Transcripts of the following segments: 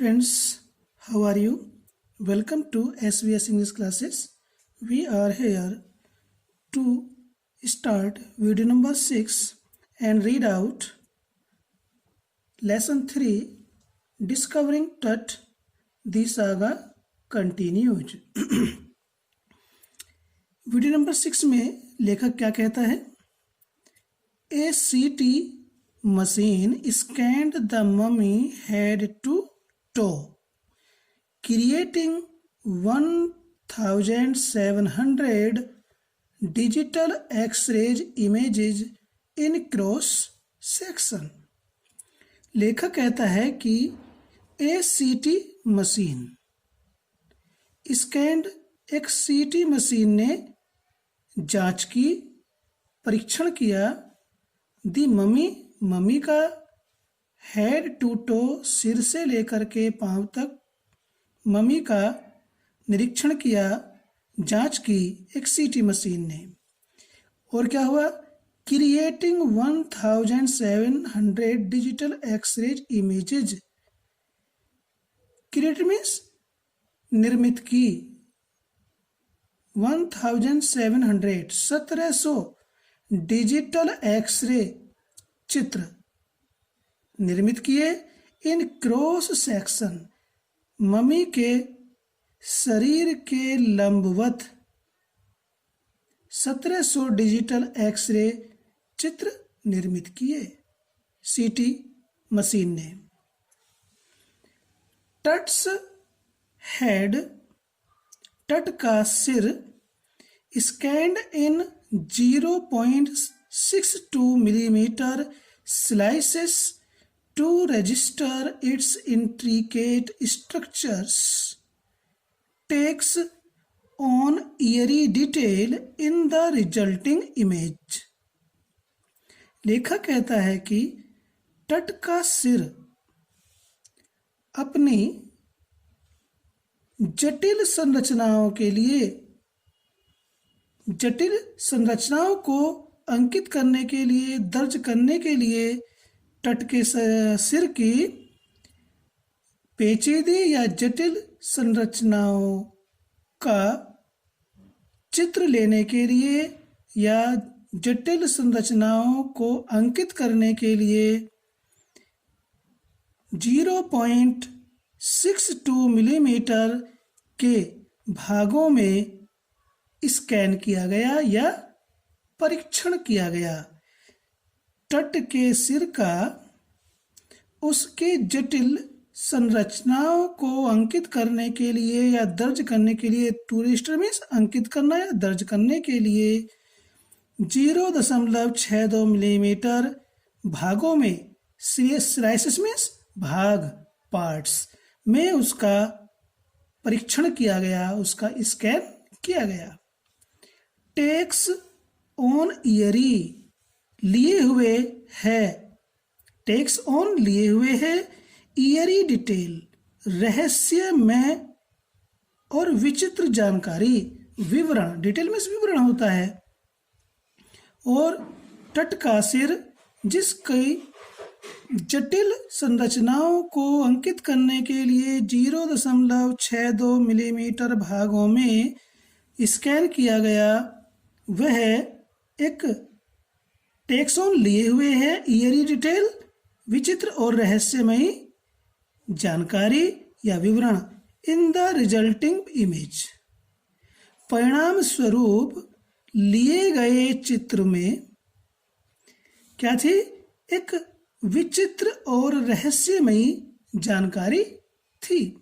friends, how are you? Welcome to SVS English classes. We are here to start video number 6 and read out lesson 3 Discovering Tut. The saga continues. Video number 6 में लेखक क्या कहता है? A CT machine scanned the mummy head to toe, creating 1700 digital X-ray images in cross section. लेखक कहता है कि ACT machine scanned एक CT मशीन ने जांच की, परीक्षण किया दी मम्मी का हेड टू टो, सिर से लेकर के पांव तक मम्मी का निरीक्षण किया, जांच की एक CT मशीन ने। और क्या हुआ? Creating 1700 digital x-ray images. Create means निर्मित की। 1700 डिजिटल एक्सरे चित्र निर्मित किए इन क्रॉस सेक्शन, मम्मी के शरीर के लंबवत 1700 डिजिटल एक्सरे चित्र निर्मित किए CT मशीन ने। टट्स हेड, टट का सिर scanned in 0.62 millimeter slices to register its intricate structures, takes on eerie detail in the resulting image. लेखक कहता है कि टट का सिर अपनी जटिल संरचनाओं को अंकित करने के लिए, दर्ज करने के लिए टट के सिर की पेचीदे या जटिल संरचनाओं का चित्र लेने के लिए या जटिल संरचनाओं को अंकित करने के लिए 0.62 मिलीमीटर के भागों में स्कैन किया गया या परीक्षण किया गया। टट के सिर का उसके जटिल संरचनाओं को अंकित करने के लिए या दर्ज करने के लिए, टूरिस्टर मीन्स अंकित करना या दर्ज करने के लिए 0.62 मिलीमीटर भागों में, स्लाइसेस मीन्स भाग, पार्ट्स में उसका परीक्षण किया गया, उसका स्कैन किया गया। टेक्स ऑन ईयरी, लिए हुए है, टेक्स ऑन लिए हुए है, ईयरी डिटेल, रहस्यमय और विचित्र जानकारी, विवरण, डिटेल में विवरण होता है। और टट का सिर जिसकी जटिल संरचनाओं को अंकित करने के लिए 0.62 मिलीमीटर भागों में स्कैन किया गया, वह एक टेक्सॉन लिए हुए है, ईयरी डिटेल, विचित्र और रहस्यमयी जानकारी या विवरण इन द रिजल्टिंग इमेज। परिणाम स्वरूप लिए गए चित्र में क्या थी? एक विचित्र और रहस्यमयी जानकारी थी।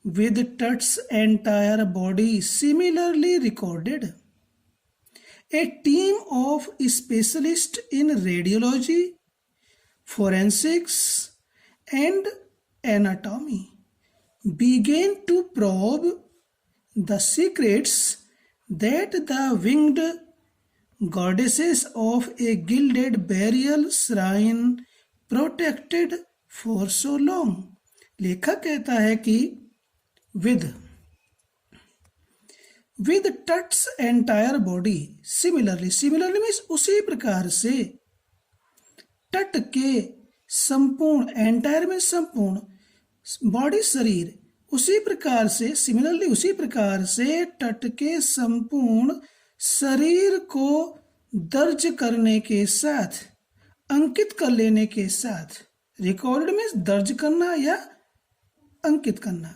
With Tut's entire body similarly recorded, a team of specialists in radiology, forensics, and anatomy began to probe the secrets that the winged goddesses of a gilded burial shrine protected for so long. लेखक कहता है कि with Tut's entire body similarly means उसी प्रकार से तट के संपूर्ण, एंटायर में संपूर्ण, बॉडी शरीर, उसी प्रकार से सिमिलरली उसी प्रकार से तट के संपूर्ण शरीर को दर्ज करने के साथ, अंकित कर लेने के साथ, रिकॉर्ड में दर्ज करना या अंकित करना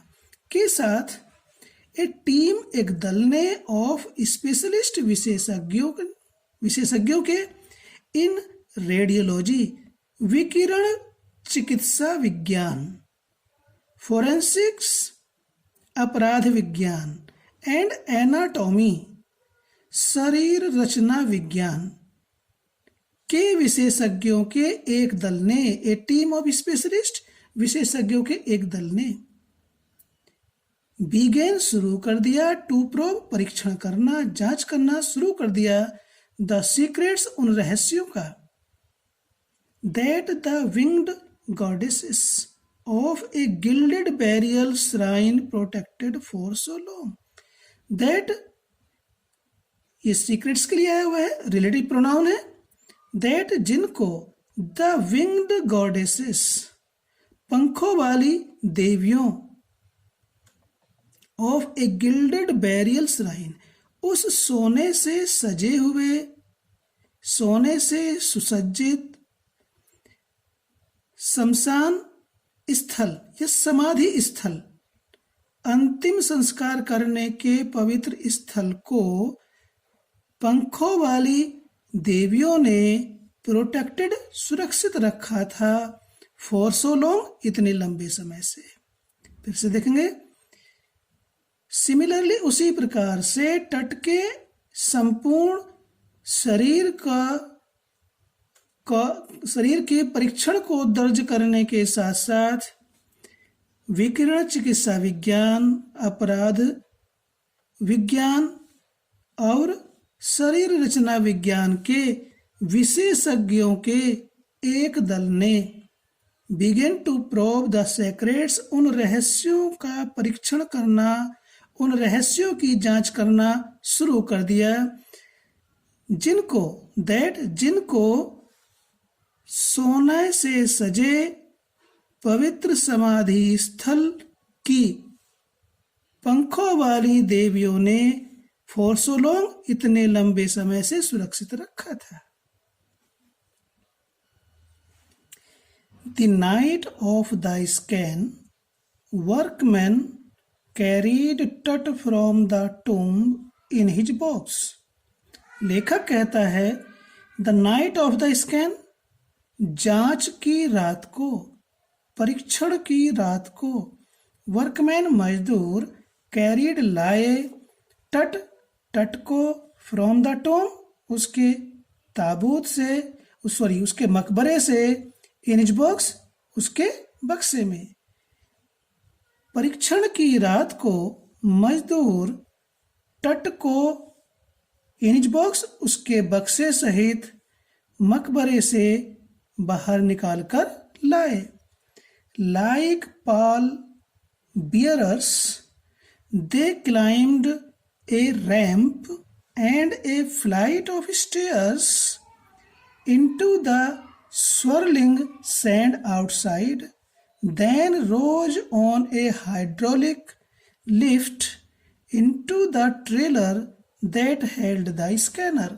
के साथ, ए टीम एक दल ने ऑफ स्पेशलिस्ट विशेषज्ञों के इन रेडियोलॉजी विकिरण चिकित्सा विज्ञान, फोरेंसिक्स अपराध विज्ञान एंड एनाटॉमी शरीर रचना विज्ञान के विशेषज्ञों के एक दल ने, ए टीम ऑफ स्पेशलिस्ट विशेषज्ञों के एक दल ने बिगेन शुरू कर दिया, टू प्रोब परीक्षण करना, जांच करना शुरू कर दिया, द सीक्रेट्स उन रहस्यों का, that the winged goddesses of A gilded burial shrine protected for so long, that ये सीक्रेट्स के लिए आया हुआ है, रिलेटिव प्रोनाउन है, दैट जिनको द विंग्ड गॉडेसेस पंखों वाली देवियों of A gilded burial shrine उस सोने से सजे हुए, सोने से सुसज्जित शमशान स्थल या समाधि स्थल, अंतिम संस्कार करने के पवित्र स्थल को पंखों वाली देवियों ने प्रोटेक्टेड सुरक्षित रखा था, फॉर सो लॉन्ग इतने लंबे समय से। फिर से देखेंगे, सिमिलरली उसी प्रकार से तट के संपूर्ण शरीर शरीर के परीक्षण को दर्ज करने के साथ साथ विकिरण चिकित्सा विज्ञान, अपराध विज्ञान और शरीर रचना विज्ञान के विशेषज्ञों के एक दल ने began to probe the secrets उन रहस्यों का परीक्षण करना, उन रहस्यों की जांच करना शुरू कर दिया, जिनको सोने से सजे पवित्र समाधि स्थल की पंखों वाली देवियों ने फॉर सो लॉन्ग इतने लंबे समय से सुरक्षित रखा था। The night of the scan workman carried Tut from the tomb in his box। लेखक कहता है, the night of the scan जांच की रात को, परीक्षण की रात को, वर्कमैन मजदूर, कैरिड लाए, टट को, फ्रॉम द टोम उसके ताबूत से, उसके मकबरे से, इन हिज बॉक्स उसके बक्से में। परीक्षण की रात को मजदूर तट को इनिज बॉक्स उसके बक्से सहित मकबरे से बाहर निकालकर लाए। Like Paul bearers they climbed A ramp and A flight of stairs into the swirling sand outside, then rose on a hydraulic lift into the trailer that held the scanner।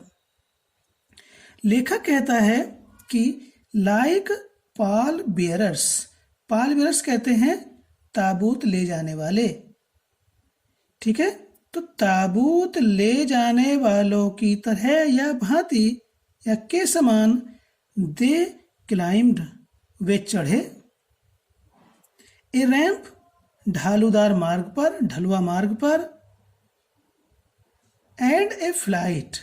लेखक कहता है कि लाइक पॉल बियरर्स कहते हैं ताबूत ले जाने वाले, ठीक है। तो ताबूत ले जाने वालों की तरह या भांति या के समान दे क्लाइम्ड वे चढ़े, ए रैंप ढालूदार मार्ग पर, ढलुआ मार्ग पर, and A flight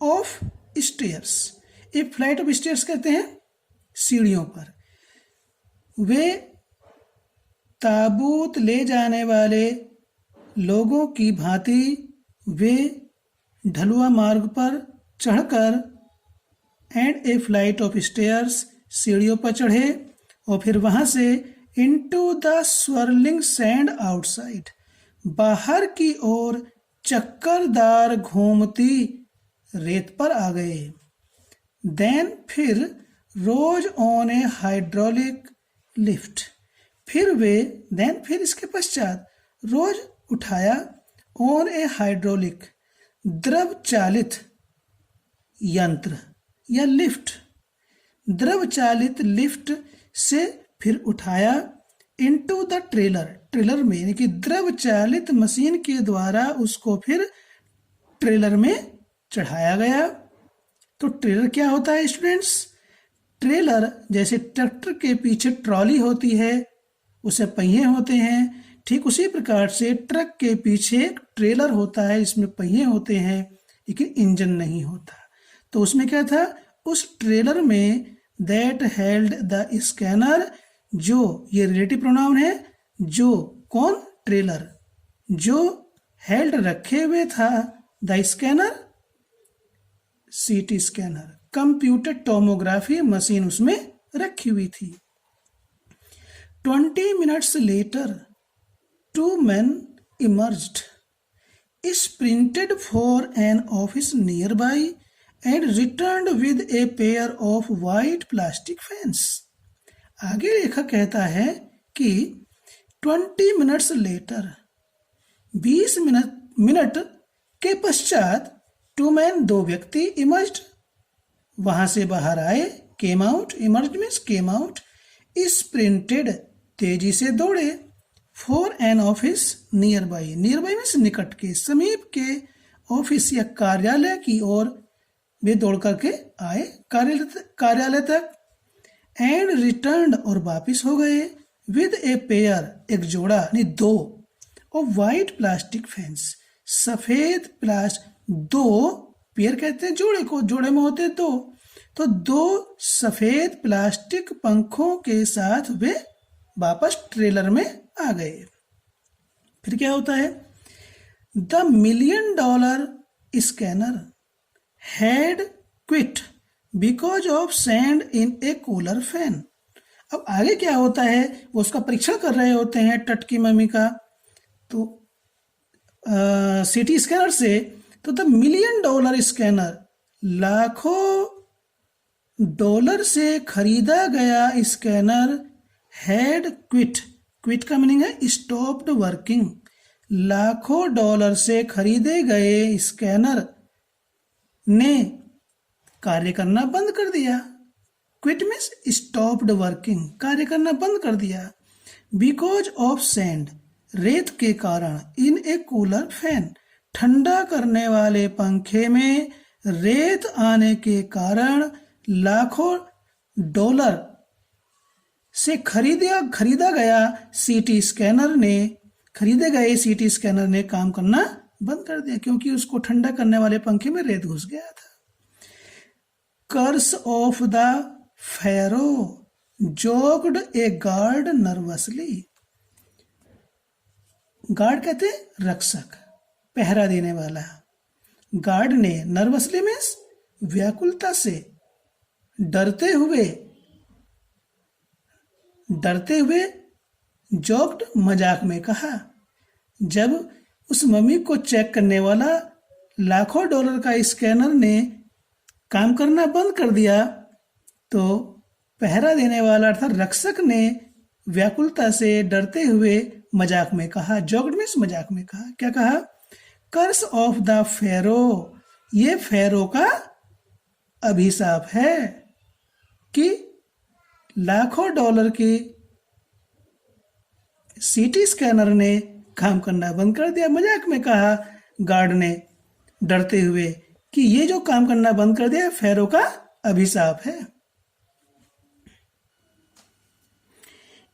of stairs, A flight of stairs कहते हैं सीढ़ियों पर। वे ताबूत ले जाने वाले लोगों की भांति वे ढलुआ मार्ग पर चढ़कर and A flight of stairs सीढ़ियों पर चढ़े और फिर वहां से into the swirling sand outside बाहर की ओर चक्करदार घूमती रेत पर आ गए। देन फिर रोज ऑन ए हाइड्रोलिक लिफ्ट। फिर इसके पश्चात रोज उठाया ऑन ए हाइड्रोलिक द्रव चालित यंत्र या लिफ्ट। द्रव चालित लिफ्ट से फिर उठाया इनटू द ट्रेलर में, यानी कि द्रव चालित मशीन के द्वारा उसको फिर ट्रेलर में चढ़ाया गया। तो ट्रेलर क्या होता है स्टूडेंट्स? ट्रेलर जैसे ट्रैक्टर के पीछे ट्रॉली होती है, उसे पहिए होते हैं, ठीक उसी प्रकार से ट्रक के पीछे एक ट्रेलर होता है, इसमें पहिए होते हैं लेकिन इंजन नहीं होता। तो उसमें क्या था? उस ट्रेलर में दैट हेल्ड द स्कैनर, जो ये रिलेटिव प्रोनाउन है, जो कौन? ट्रेलर, जो हेल्ड रखे हुए था द स्कैनर, सीटी स्कैनर, कंप्यूटर टोमोग्राफी मशीन उसमें रखी हुई थी। 20 minutes later, 2 men emerged, sprinted for an office nearby, and returned with a pair of white plastic fans. आगे लेखक कहता है कि 20 minutes later, 20 मिनट के पश्चात, 2 men, 2 व्यक्ति, emerged, वहां से बाहर आए, came out, emerged means came out, sprinted, तेजी से दौड़े, for an office near by means निकट के, समीप के ऑफिस या कार्यालय की ओर वे दौड़ करके आए कार्यालय तक। एंड रिटर्न, और वापिस हो गए, विद ए पेयर, एक जोड़ा यानी 2, और वाइट प्लास्टिक फैंस, सफेद प्लास्टिक, 2 पेयर कहते हैं जोड़े को, जोड़े में होते 2, तो 2 सफेद प्लास्टिक पंखों के साथ वे वापस ट्रेलर में आ गए। फिर क्या होता है? The $1 million scanner had quit because of sand in A cooler fan. अब आगे क्या होता है? वो उसका परीक्षण कर रहे होते हैं टट की मम्मी का, तो सिटी स्कैनर से, तो द $1 million स्कैनर, लाखों डॉलर से खरीदा गया स्कैनर, हैड क्विट का मीनिंग है स्टॉप्ड वर्किंग, लाखों डॉलर से खरीदे गए स्कैनर ने कार्य करना बंद कर दिया। क्विट मीन्स स्टॉप्ड वर्किंग, कार्य करना बंद कर दिया। बिकॉज ऑफ सैंड, रेत के कारण, इन ए कूलर फैन, ठंडा करने वाले पंखे में रेत आने के कारण लाखों डॉलर से खरीदा गया सीटी स्कैनर ने, खरीदे गए सीटी स्कैनर ने काम करना बंद कर दिया, क्योंकि उसको ठंडा करने वाले पंखे में रेत घुस गया था। Curse of the pharaoh joked a guard nervously. Guard कहते हैं रक्षक, पहरा देने वाला। गार्ड ने, नर्वसली मीन्स व्याकुलता से, डरते हुए जोक्ड मजाक में कहा। जब उस मम्मी को चेक करने वाला लाखों डॉलर का स्कैनर ने काम करना बंद कर दिया, तो पहरा देने वाला अर्थात रक्षक ने व्याकुलता से, डरते हुए मजाक में कहा। जोक्ड मीन्स मजाक में कहा। क्या कहा? कर्स ऑफ द फेरो, ये फेरो का अभिशाप है कि लाखों डॉलर के सीटी स्कैनर ने काम करना बंद कर दिया। मजाक में कहा गार्ड ने, डरते हुए, कि ये जो काम करना बंद कर दिया फेरो का अभिशाप है।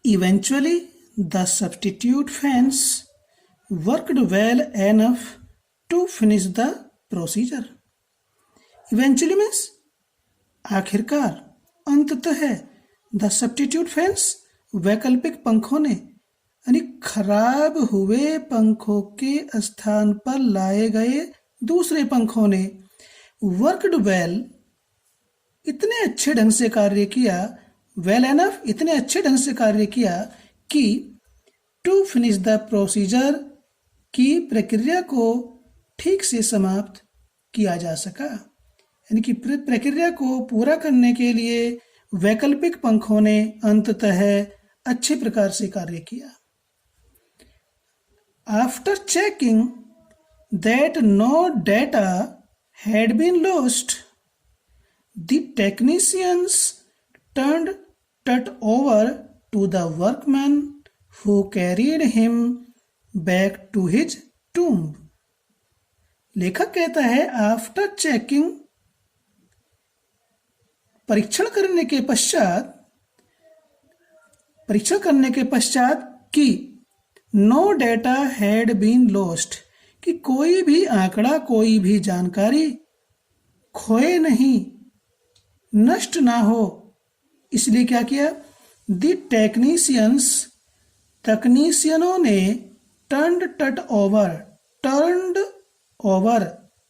Eventually the substitute fans worked well enough to finish the procedure. Eventually means आखिरकार, अंततः, द सब्स्टिट्यूट फैंस, वैकल्पिक पंखों ने, यानी खराब हुए पंखों के स्थान पर लाए गए दूसरे पंखों ने, वर्कड वेल, इतने अच्छे ढंग से कार्य किया, वेल एनफ, इतने अच्छे ढंग से कार्य किया कि टू फिनिश द प्रोसीजर, की प्रक्रिया को ठीक से समाप्त किया जा सका। यानी कि प्रक्रिया को पूरा करने के लिए वैकल्पिक पंखों ने अंततः अच्छे प्रकार से कार्य किया। After checking that no data had been lost, the technicians turned Tut over to the workman who carried him back to his tomb. लेखक कहता है आफ्टर चेकिंग, परीक्षण करने के पश्चात कि no data had been lost, कि कोई भी आंकड़ा, कोई भी जानकारी खोए नहीं, नष्ट ना हो, इसलिए क्या किया? द टेक्नीशियंस, तकनीशियनों ने टर्न्ड ओवर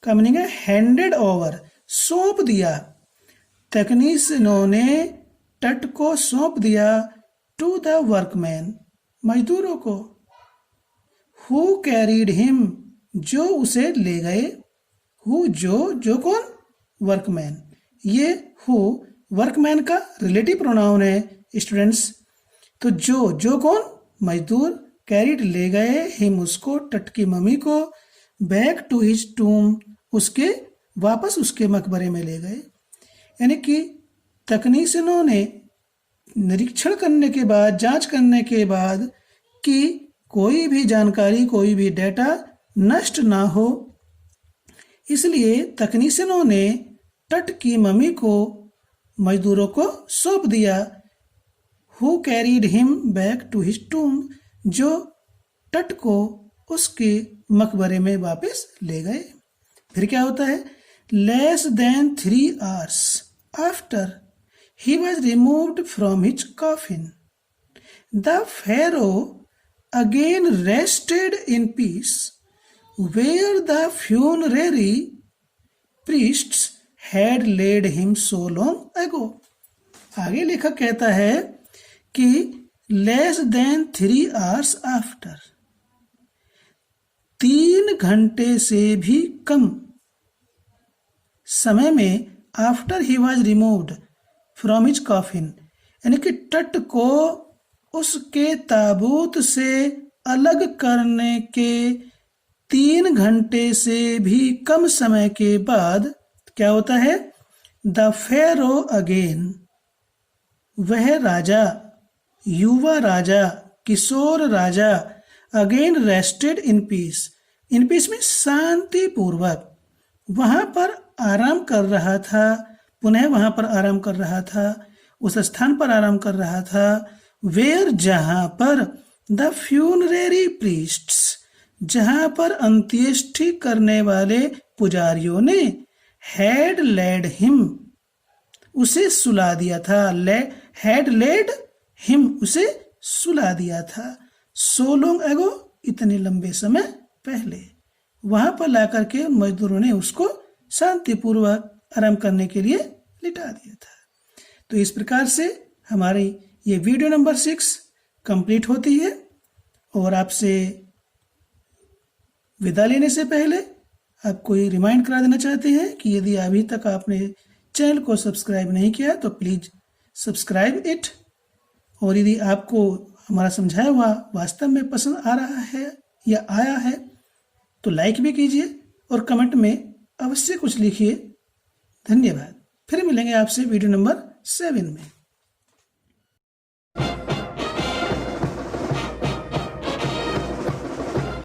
का मीनिंग है हैंडेड ओवर, सौंप दिया। तकनीशियनों ने टट को सौंप दिया टू द वर्कमैन, मजदूरों को, हु कैरीड हिम, जो उसे ले गए, हु जो कौन? वर्कमैन। ये हु वर्कमैन का रिलेटिव प्रोनाउन है स्टूडेंट्स। तो जो कौन? मजदूर, कैरीड ले गए, हिम उसको, टट की मम्मी को, बैक टू हिज टूम, उसके वापस उसके मकबरे में ले गए। यानी कि तकनीशियनों ने निरीक्षण करने के बाद, जांच करने के बाद कि कोई भी जानकारी, कोई भी डेटा नष्ट ना हो, इसलिए तकनीशियनों ने टट की मम्मी को, मजदूरों को सौंप दिया। Who carried him back to his tomb, जो टट को उसके मकबरे में वापस ले गए। फिर क्या होता है? Less than 3 hours after he was removed from his coffin, the pharaoh again rested in peace where the funerary priests had laid him so long ago। आगे लेखक कहता है कि less than 3 hours after, 3 घंटे से भी कम समय में, after he was removed from his coffin, यानी कि टट को उसके ताबूत से अलग करने के 3 घंटे से भी कम समय के बाद क्या होता है? द फेरो अगेन, वह राजा, युवा राजा, किशोर राजा, again rested in peace, in peace में शांति पूर्वक वहां पर आराम कर रहा था, पुनः वहां पर आराम कर रहा था, उस स्थान पर आराम कर रहा था, वेयर, जहां पर, द फ्यूनरेरी प्रीस्ट्स, जहां पर अंत्येष्टि करने वाले पुजारियों ने, हैड लेड हिम, उसे सुला दिया था, हैड लेड हिम, उसे सुला दिया था, सो लॉन्ग एगो, इतने लंबे समय पहले, वहां पर लाकर के मजदूरों ने उसको शांतिपूर्वक आराम करने के लिए लिटा दिया था। तो इस प्रकार से हमारी ये वीडियो नंबर 6 कंप्लीट होती है। और आपसे विदा लेने से पहले आपको ये रिमाइंड करा देना चाहते हैं कि यदि अभी तक आपने चैनल को सब्सक्राइब नहीं किया तो प्लीज सब्सक्राइब इट। और यदि आपको हमारा समझाया हुआ वास्तव में पसंद आ रहा है या आया है तो लाइक भी कीजिए और कमेंट में अवश्य कुछ लिखिए। धन्यवाद। फिर मिलेंगे आपसे वीडियो नंबर 7 में।